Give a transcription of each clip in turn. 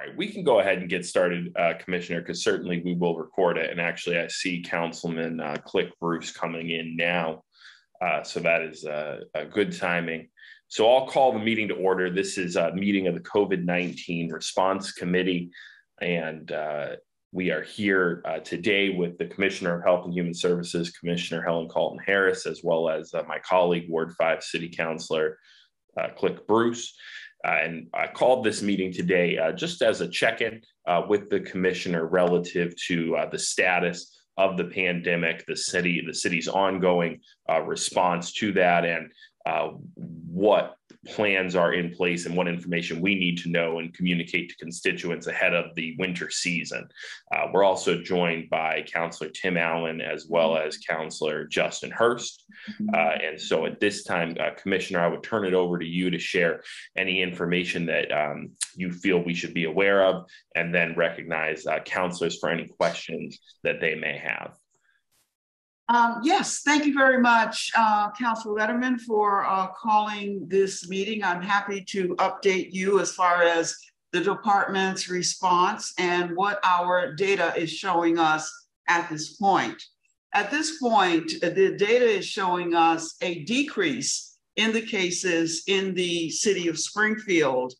right, we can go ahead and get started, Commissioner, because certainly we will record it. And actually, I see Councilman Click Bruce coming in now. So that is a good timing. So I'll call the meeting to order. This is a meeting of the COVID-19 Response Committee. And we are here today with the Commissioner of Health and Human Services, Commissioner Helen Calton Harris, as well as my colleague, Ward 5 City Councilor Click Bruce. And I called this meeting today just as a check-in with the commissioner relative to the status of the pandemic, the city's ongoing response to that, and what plans are in place and what information we need to know and communicate to constituents ahead of the winter season. We're also joined by Councilor Tim Allen as well as Councilor Justin Hurst. And so at this time, Commissioner, I would turn it over to you to share any information that you feel we should be aware of, and then recognize councilors for any questions that they may have. Yes, thank you very much, Councilor Letterman, for calling this meeting. I'm happy to update you as far as the department's response and what our data is showing us at this point. At this point, the data is showing us a decrease in the cases in the city of Springfield.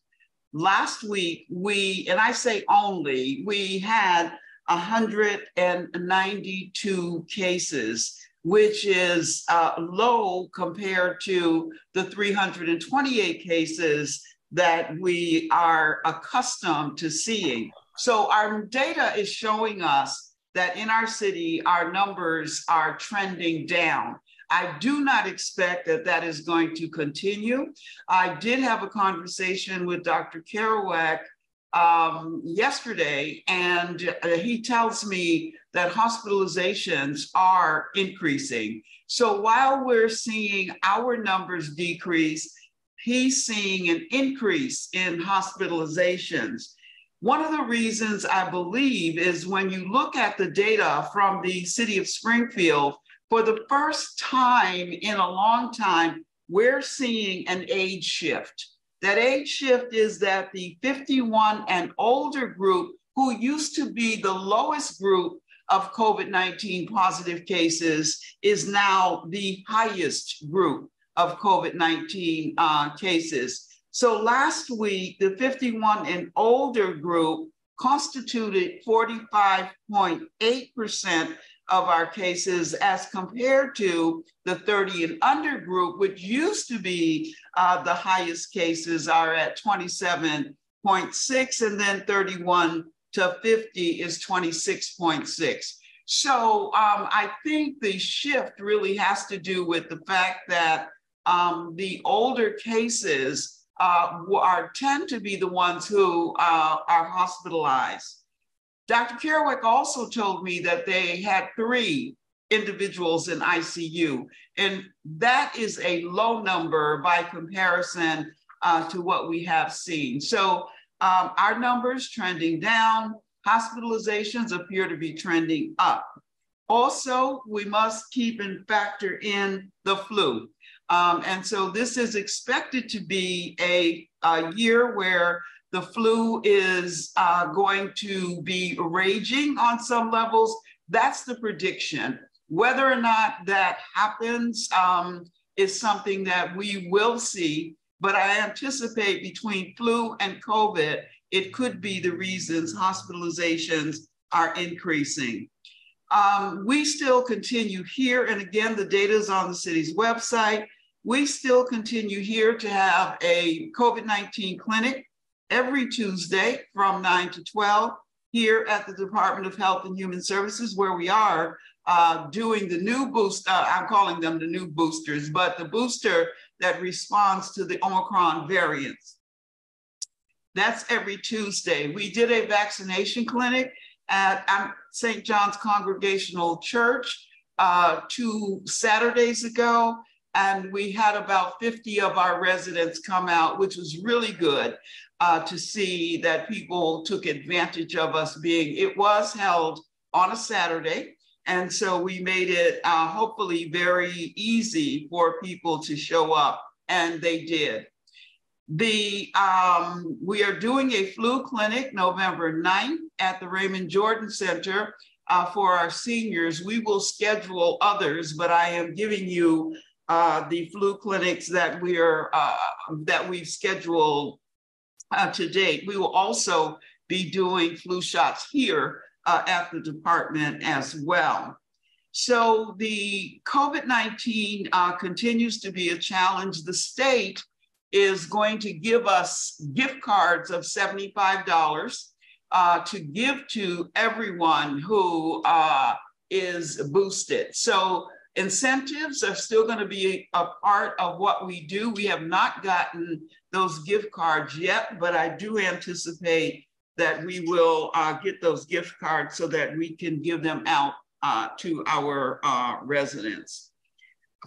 Last week, and I say only, we had 192 cases, which is low compared to the 328 cases that we are accustomed to seeing. So our data is showing us that in our city, our numbers are trending down. I do not expect that that is going to continue. I did have a conversation with Dr. Kerouac yesterday, and he tells me that hospitalizations are increasing. So while we're seeing our numbers decrease, he's seeing an increase in hospitalizations. One of the reasons I believe is when you look at the data from the city of Springfield, for the first time in a long time, we're seeing an age shift. That age shift is that the 51 and older group, who used to be the lowest group of COVID-19 positive cases, is now the highest group of COVID-19 cases. So last week, the 51 and older group constituted 45.8% of our cases, as compared to the 30 and under group, which used to be the highest cases, are at 27.6, and then 31 to 50 is 26.6. So I think the shift really has to do with the fact that the older cases tend to be the ones who are hospitalized. Dr. Kerouac also told me that they had 3 individuals in ICU, and that is a low number by comparison to what we have seen. So our numbers trending down, hospitalizations appear to be trending up. Also, we must keep and factor in the flu. And so this is expected to be a year where the flu is going to be raging on some levels. That's the prediction. Whether or not that happens is something that we will see, but I anticipate between flu and COVID, it could be the reasons hospitalizations are increasing. We still continue here, and again, the data is on the city's website. We still continue here to have a COVID-19 clinic every Tuesday from 9 to 12 here at the Department of Health and Human Services, where we are doing the new boost, I'm calling them the new boosters, but the booster that responds to the Omicron variants. That's every Tuesday. We did a vaccination clinic at St. John's Congregational Church 2 Saturdays ago, and we had about 50 of our residents come out, which was really good to see that people took advantage of us being, it was held on a Saturday. And so we made it hopefully very easy for people to show up, and they did. We are doing a flu clinic November 9th at the Raymond Jordan Center for our seniors. We will schedule others, but I am giving you the flu clinics that we've scheduled to date. We will also be doing flu shots here at the department as well. So the COVID-19 continues to be a challenge. The state is going to give us gift cards of $75 to give to everyone who is boosted. So incentives are still going to be a part of what we do. We have not gotten those gift cards yet, but I do anticipate that we will get those gift cards so that we can give them out to our residents.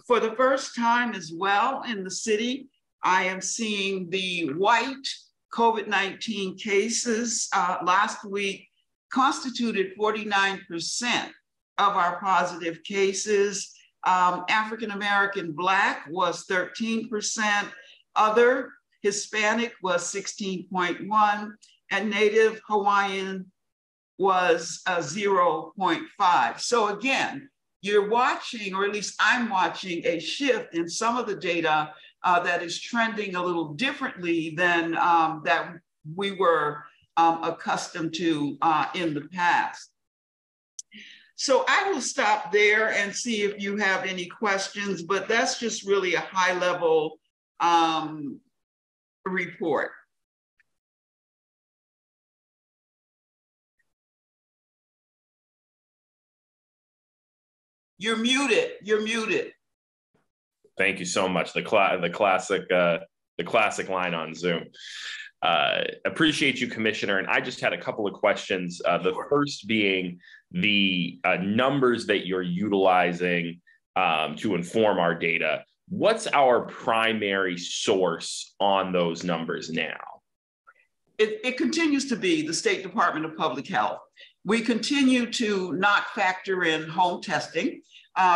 For the first time as well in the city, I am seeing the white COVID-19 cases last week constituted 49% of our positive cases. African-American Black was 13%, other Hispanic was 16.1%, and Native Hawaiian was 0.5%. So again, you're watching, or at least I'm watching, a shift in some of the data that is trending a little differently than that we were accustomed to in the past. So I will stop there and see if you have any questions, but that's just really a high-level report. You're muted. You're muted. Thank you so much. The classic line on Zoom. Appreciate you, Commissioner. And I just had a couple of questions. The first being the numbers that you're utilizing to inform our data. What's our primary source on those numbers now? It continues to be the State Department of Public Health. We continue to not factor in home testing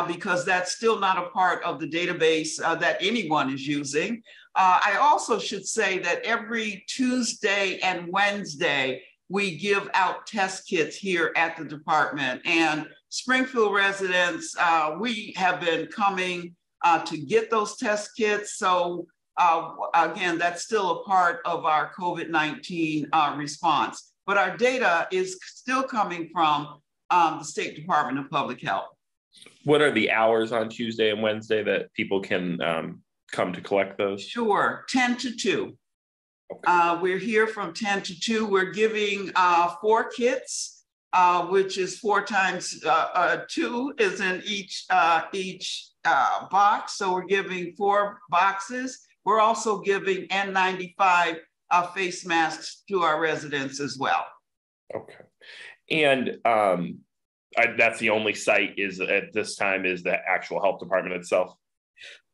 because that's still not a part of the database that anyone is using. I also should say that every Tuesday and Wednesday, we give out test kits here at the department. And Springfield residents, we have been coming to get those test kits. So again, that's still a part of our COVID-19 response. But our data is still coming from the State Department of Public Health. What are the hours on Tuesday and Wednesday that people can come to collect those? Sure, 10 to 2. Okay. We're here from 10 to 2. We're giving 4 kits, which is 4 times 2 is in each box. So we're giving 4 boxes. We're also giving N95 face masks to our residents as well. Okay. And that's the only site is at this time is the actual health department itself?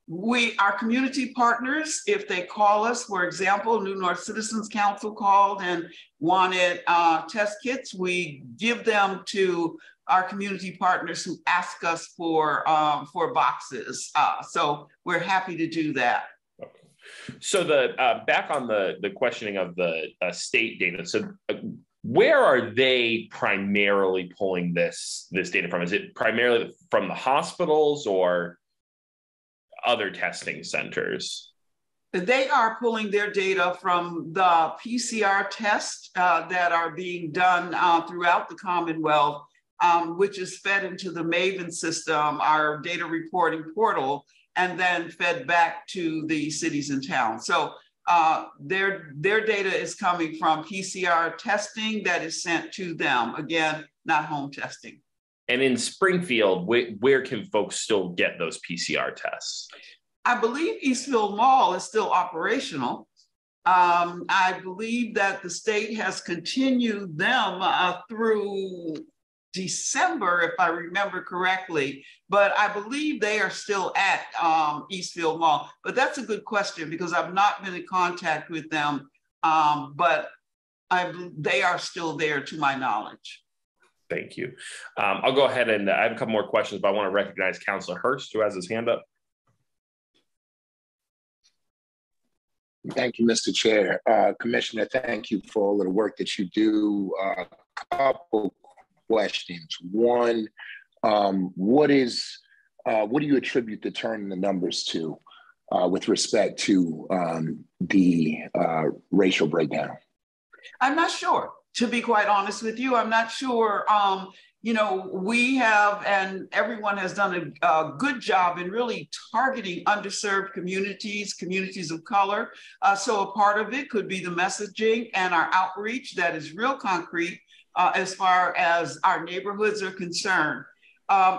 Our community partners, if they call us, for example, New North Citizens Council called and wanted test kits, we give them to our community partners who ask us for boxes. So we're happy to do that. So back on the questioning of the state data. So where are they primarily pulling this data from? Is it primarily from the hospitals or other testing centers? They are pulling their data from the PCR tests that are being done throughout the Commonwealth, which is fed into the MAVEN system, our data reporting portal, and then fed back to the cities and towns. So their data is coming from PCR testing that is sent to them. Again, not home testing. And in Springfield, where can folks still get those PCR tests? I believe Eastfield Mall is still operational. I believe that the state has continued them through December, if I remember correctly, but I believe they are still at Eastfield Mall. But that's a good question because I've not been in contact with them, but they are still there to my knowledge. Thank you. I'll go ahead and I have a couple more questions, but I want to recognize Councilor Hurst, who has his hand up. Thank you, Mr. Chair. Commissioner, thank you for all of the work that you do. A couple questions. One, what do you attribute the turn in the numbers to with respect to the racial breakdown? I'm not sure, to be quite honest with you. I'm not sure. You know, we have, and everyone has done a good job in really targeting underserved communities, communities of color. So a part of it could be the messaging and our outreach that is real concrete as far as our neighborhoods are concerned.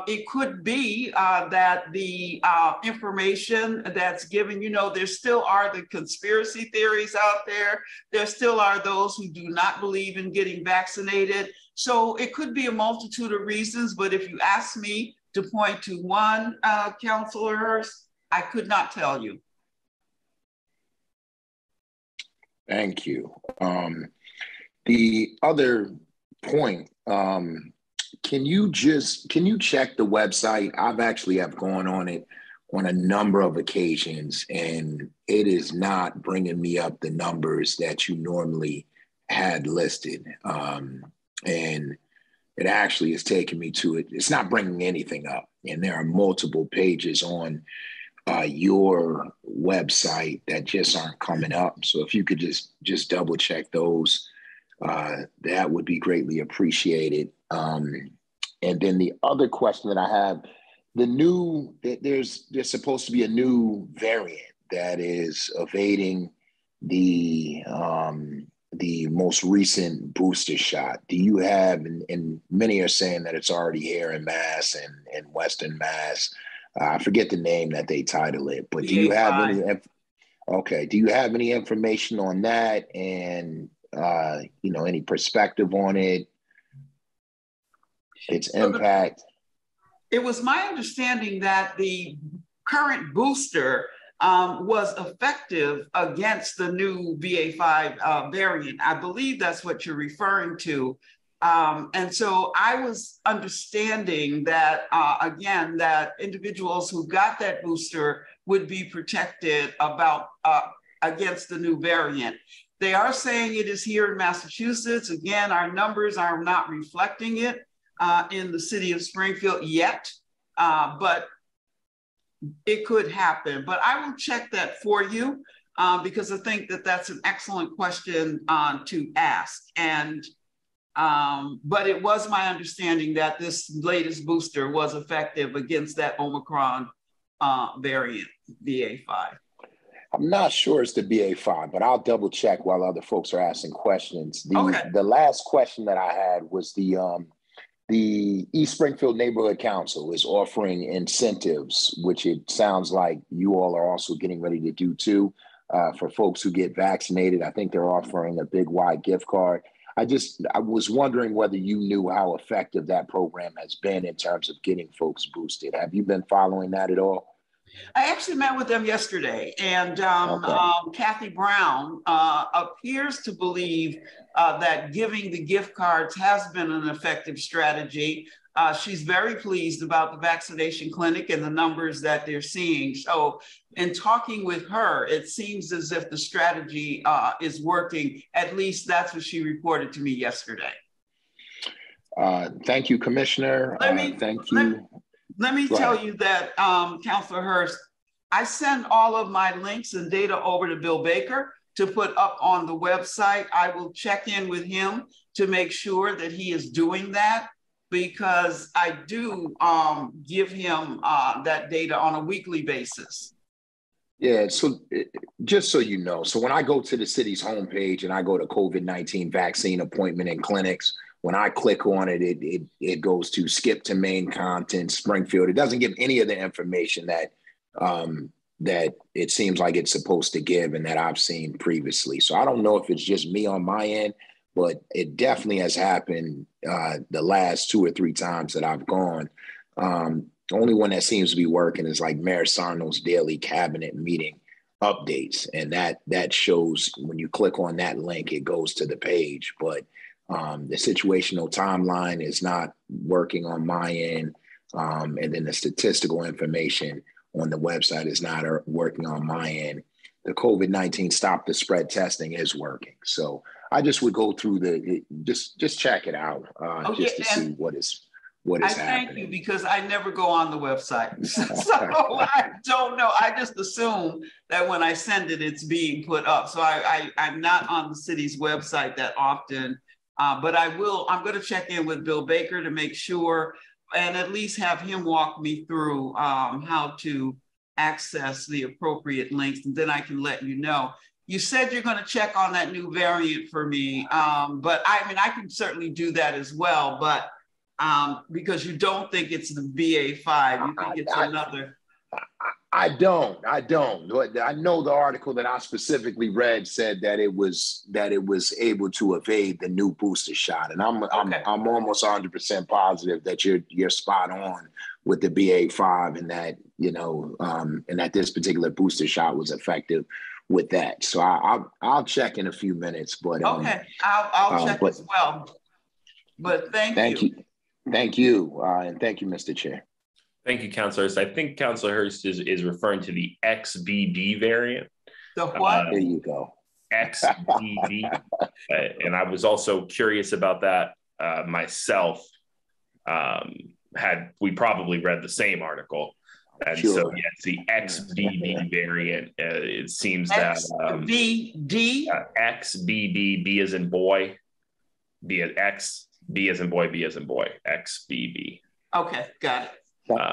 It could be that the information that's given, you know, there still are the conspiracy theories out there. There still are those who do not believe in getting vaccinated. So it could be a multitude of reasons, but if you ask me to point to one, Councilor Hurst, I could not tell you. Thank you. The other point, can you check the website? I've actually have gone on it on a number of occasions, and it is not bringing me up the numbers that you normally had listed. And it actually is taking me to it. It's not bringing anything up. And there are multiple pages on your website that just aren't coming up. So if you could just double check those, that would be greatly appreciated. And then the other question that I have, there's supposed to be a new variant that is evading the most recent booster shot. Do you have, and many are saying that it's already here in Mass and Western Mass. I forget the name that they title it, but do you have do you have any information on that and, you know, any perspective on it, its impact? It was my understanding that the current booster was effective against the new BA.5 variant. I believe that's what you're referring to. And so I was understanding that, again, that individuals who got that booster would be protected against the new variant. They are saying it is here in Massachusetts. Again, our numbers are not reflecting it in the city of Springfield yet, but it could happen. But I will check that for you because I think that that's an excellent question to ask. And but it was my understanding that this latest booster was effective against that Omicron variant, BA.5. I'm not sure it's the BA.5, but I'll double check while other folks are asking questions. The last question that I had was the East Springfield Neighborhood Council is offering incentives, which it sounds like you all are also getting ready to do too, for folks who get vaccinated. I think they're offering a big wide gift card. I was wondering whether you knew how effective that program has been in terms of getting folks boosted. Have you been following that at all? I actually met with them yesterday, and Kathy Brown appears to believe that giving the gift cards has been an effective strategy. She's very pleased about the vaccination clinic and the numbers that they're seeing. So in talking with her, it seems as if the strategy is working. At least that's what she reported to me yesterday. Thank you, Commissioner. Thank you. Let me tell you that, Councilor Hurst, I send all of my links and data over to Bill Baker to put up on the website. I will check in with him to make sure that he is doing that, because I do give him that data on a weekly basis. Yeah, so just so you know, so when I go to the city's homepage and I go to COVID-19 vaccine appointment and clinics, when I click on it, it goes to skip to main content, Springfield. It doesn't give any of the information that that it seems like it's supposed to give and that I've seen previously. So I don't know if it's just me on my end, but it definitely has happened the last 2 or 3 times that I've gone. The only one that seems to be working is like Mayor Sarno's daily cabinet meeting updates. And that shows when you click on that link, it goes to the page. But the situational timeline is not working on my end. And then the statistical information on the website is not working on my end. the COVID-19 stop the spread testing is working. So I just would go through just check it out, just to see what is happening. Thank you, because I never go on the website. So I don't know. I just assume that when I send it, it's being put up. So I'm not on the city's website that often, but I'm going to check in with Bill Baker to make sure, and at least have him walk me through how to access the appropriate links, and then I can let you know. You said you're going to check on that new variant for me, but I mean, I can certainly do that as well, but because you don't think it's the BA5, you think it's another. I don't. I know the article that I specifically read said that it was able to evade the new booster shot, and I'm almost 100% positive that you're spot on with the BA5, and that and that this particular booster shot was effective with that. So I'll check in a few minutes, but okay, I'll check as well. But thank you. Thank you, and thank you, Mr. Chair. Thank you, Councilor. I think Councilor Hurst is referring to the XBB variant. The what? There you go. XBB. And I was also curious about that myself. We probably read the same article. And sure. So, yeah, it's the XBB variant. It seems that XBB, B as in boy, B as in boy, B as in boy, XBB. Okay, got it.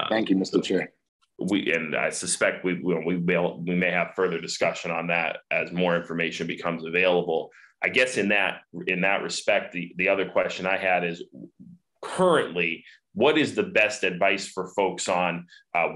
Thank you, Mr. Chair. And I suspect we may have further discussion on that as more information becomes available. I guess in that respect, the other question I had is, currently, what is the best advice for folks on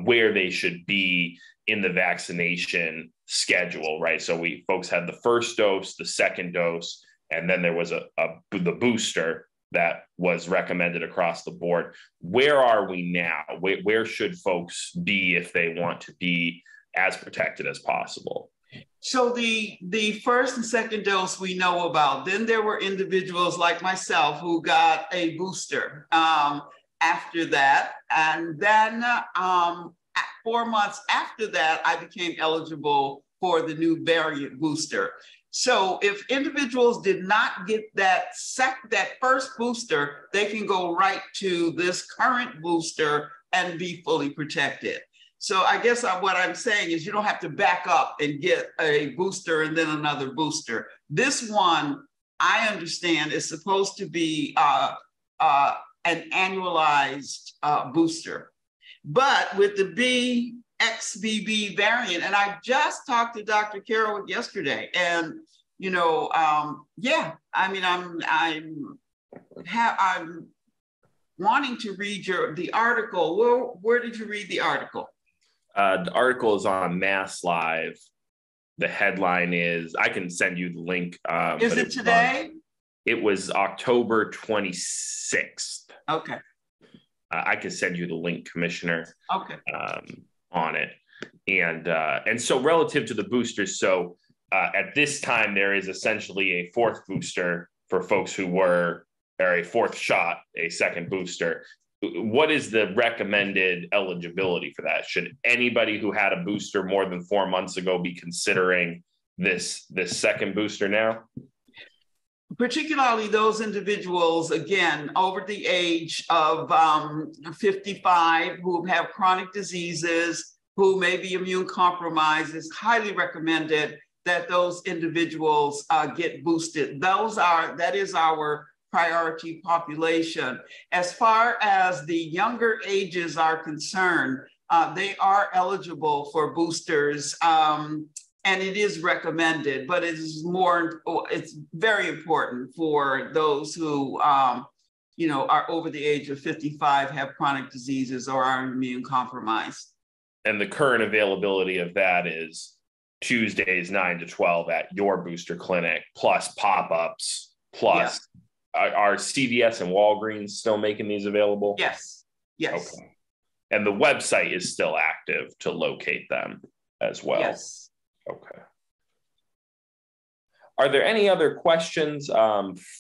where they should be in the vaccination schedule, right? So folks had the first dose, the second dose, and then there was the booster that was recommended across the board. Where are we now? Where should folks be if they want to be as protected as possible? So the first and second dose we know about. Then there were individuals like myself who got a booster after that. And then 4 months after that, I became eligible for the new variant booster. So if individuals did not get that first booster, they can go right to this current booster and be fully protected. So I guess what I'm saying is you don't have to back up and get a booster and then another booster. This one, I understand, is supposed to be an annualized booster. But with the XBB variant, and I just talked to Dr. Carroll yesterday, and yeah, I mean, I'm wanting to read the article. Where did you read the article? The article is on Mass Live. The headline is, I can send you the link. Is it today? It was October 26th. Okay. I can send you the link, Commissioner. Okay. On it. And so relative to the boosters, so at this time, there is essentially a fourth booster for folks or a fourth shot, a second booster. What is the recommended eligibility for that? Should anybody who had a booster more than 4 months ago be considering this second booster now? Particularly those individuals, again, over the age of 55, who have chronic diseases, who may be immune compromised. It's highly recommended that those individuals get boosted. That is our priority population. As far as the younger ages are concerned, they are eligible for boosters. And it is recommended, but it's very important for those who, are over the age of 55, have chronic diseases, or are immune compromised. And the current availability of that is Tuesdays 9 to 12 at your booster clinic, plus pop-ups, plus are CVS and Walgreens still making these available? Yes. Okay. And the website is still active to locate them as well? Yes. Okay. Are there any other questions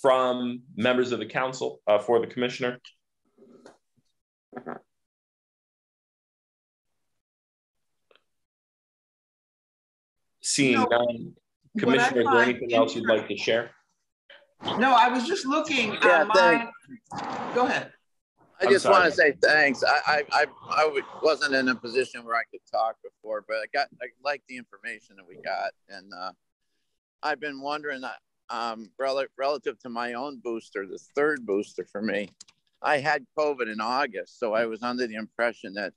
from members of the council for the commissioner? Seeing none. Commissioner, is there anything else you'd like to share? No, I was just looking on my. Go ahead. I just want to say thanks. I wasn't in a position where I could talk before, but I like the information that we got, and I've been wondering, relative to my own booster, the third booster for me. I had COVID in August, so I was under the impression that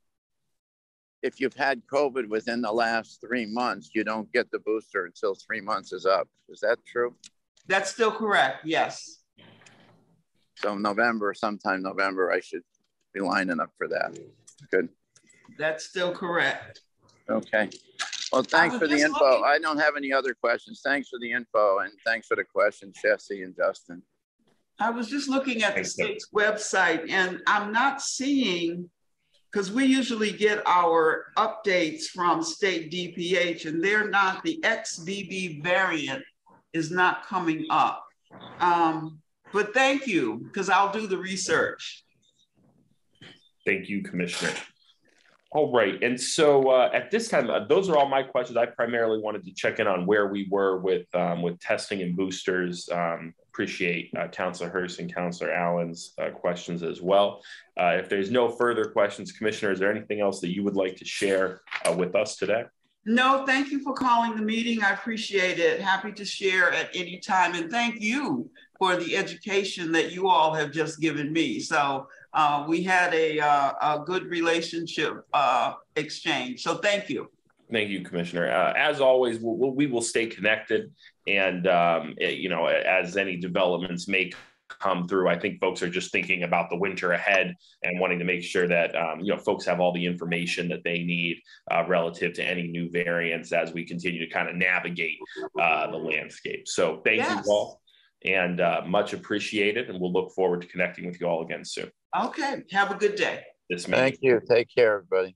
if you've had COVID within the last 3 months, you don't get the booster until 3 months is up. Is that true? That's still correct. Yes. So sometime November, I should be lining up for that. Good. That's still correct. Okay. Well, thanks for the info. I don't have any other questions. Thanks for the info, and thanks for the questions, Jesse and Justin. I was just looking at the state's website, and I'm not seeing, because we usually get our updates from state DPH, and they're not, the XBB variant is not coming up. But thank you, because I'll do the research. Thank you, Commissioner. All right, and so at this time, those are all my questions. I primarily wanted to check in on where we were with testing and boosters. Appreciate Councilor Hurst and Councilor Allen's questions as well. If there's no further questions, Commissioner, is there anything else that you would like to share with us today? No, thank you for calling the meeting. I appreciate it. Happy to share at any time. And thank you for the education that you all have just given me. So we had a good relationship exchange. So thank you. Thank you, Commissioner. As always, we will stay connected. And, you know, as any developments may come through, I think folks are just thinking about the winter ahead and wanting to make sure that, you know, folks have all the information that they need relative to any new variants as we continue to kind of navigate the landscape. So thank you all, and much appreciated. And we'll look forward to connecting with you all again soon. Okay. Have a good day. This meeting. Thank you. Take care, everybody.